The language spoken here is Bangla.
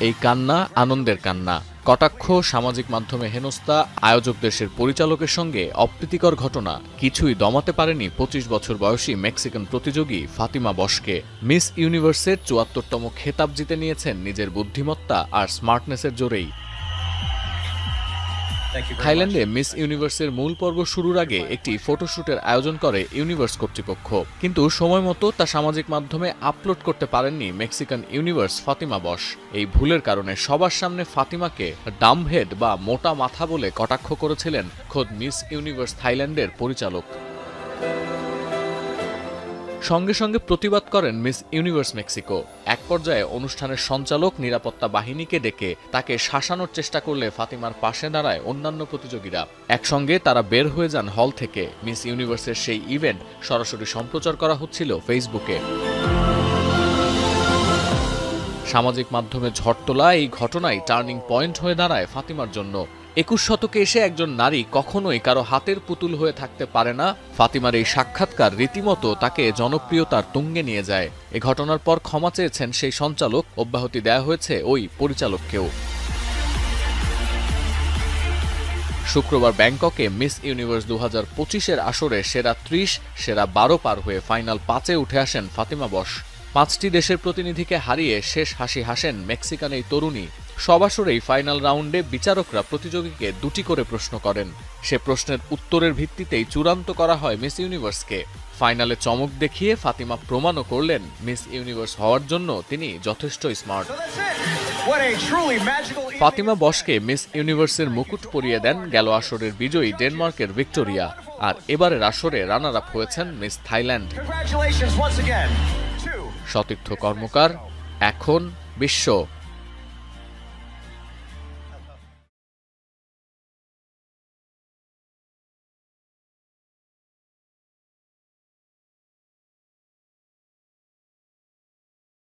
এই কান্না আনন্দের কান্না। কটাক্ষ, সামাজিক মাধ্যমে হেনস্থা, আয়োজক দেশের পরিচালকের সঙ্গে অপ্রীতিকর ঘটনা কিছুই দমাতে পারেনি ২৫ বছর বয়সী মেক্সিকান প্রতিযোগী ফাতিমা বশকে। মিস ইউনিভার্সের ৭৪তম খেতাব জিতে নিয়েছেন নিজের বুদ্ধিমত্তা আর স্মার্টনেসের জোরেই। থাইল্যান্ডে মিস ইউনিভার্সের মূল পর্ব শুরুর আগে একটি ফটোশুটের আয়োজন করে ইউনিভার্স কর্তৃপক্ষ, কিন্তু সময় মতো তা সামাজিক মাধ্যমে আপলোড করতে পারেননি মেক্সিকান ইউনিভার্স ফাতিমা বশ। এই ভুলের কারণে সবার সামনে ফাতিমাকে ডাম্বহেড বা মোটা মাথা বলে কটাক্ষ করেছিলেন খোদ মিস ইউনিভার্স থাইল্যান্ডের পরিচালক। সঙ্গে সঙ্গে প্রতিবাদ করেন মিস ইউনিভার্স মেক্সিকো। এক পর্যায়ে অনুষ্ঠানের সঞ্চালক নিরাপত্তা বাহিনীকে ডেকে তাকে শাসানোর চেষ্টা করলে ফাতিমার পাশে দাঁড়ায় অন্যান্য প্রতিযোগীরা। একসঙ্গে তারা বের হয়ে যান হল থেকে। মিস ইউনিভার্সের সেই ইভেন্ট সরাসরি সম্প্রচার করা হচ্ছিল ফেসবুকে। সামাজিক মাধ্যমে ঝড় তোলা এই ঘটনায় টার্নিং পয়েন্ট হয়ে দাঁড়ায় ফাতিমার জন্য। ২১ শতকে এসে একজন নারী কখনোই কারো হাতের পুতুল হয়ে থাকতে পারে না। ফাতিমার এই সাক্ষাৎকার রীতিমতো তাকে জনপ্রিয়তার তুঙ্গে নিয়ে যায়। এ ঘটনার পর ক্ষমা চেয়েছেন সেই সঞ্চালক, অব্যাহতি দেয়া হয়েছে ওই পরিচালককেও। শুক্রবার ব্যাংককে মিস ইউনিভার্স ২০২৫-এর আসরে সেরা ৩০, সেরা ১২ পার হয়ে ফাইনাল ৫-এ উঠে আসেন ফাতিমা বশ। ৫টি দেশের প্রতিনিধিকে হারিয়ে শেষ হাসি হাসেন মেক্সিকান এই তরুণী। সব আসরেই ফাইনাল রাউন্ডে বিচারকরা প্রতিযোগীকে ২টি করে প্রশ্ন করেন। সে প্রশ্নের উত্তরের ভিত্তিতেই চূড়ান্ত করা হয় মিস ইউনিভার্সকে। ফাইনালে চমক দেখিয়ে ফাতিমা প্রমাণও করলেন মিস ইউনিভার্স হওয়ার জন্য তিনি যথেষ্ট স্মার্ট। ফাতিমা বশকে মিস ইউনিভার্সের মুকুট পরিয়ে দেন গেল আসরের বিজয়ী ডেনমার্কের ভিক্টোরিয়া। আর এবারের আসরে রানার আপ হয়েছেন মিস থাইল্যান্ড। সতীর্থ কর্মকার, এখন বিশ্ব।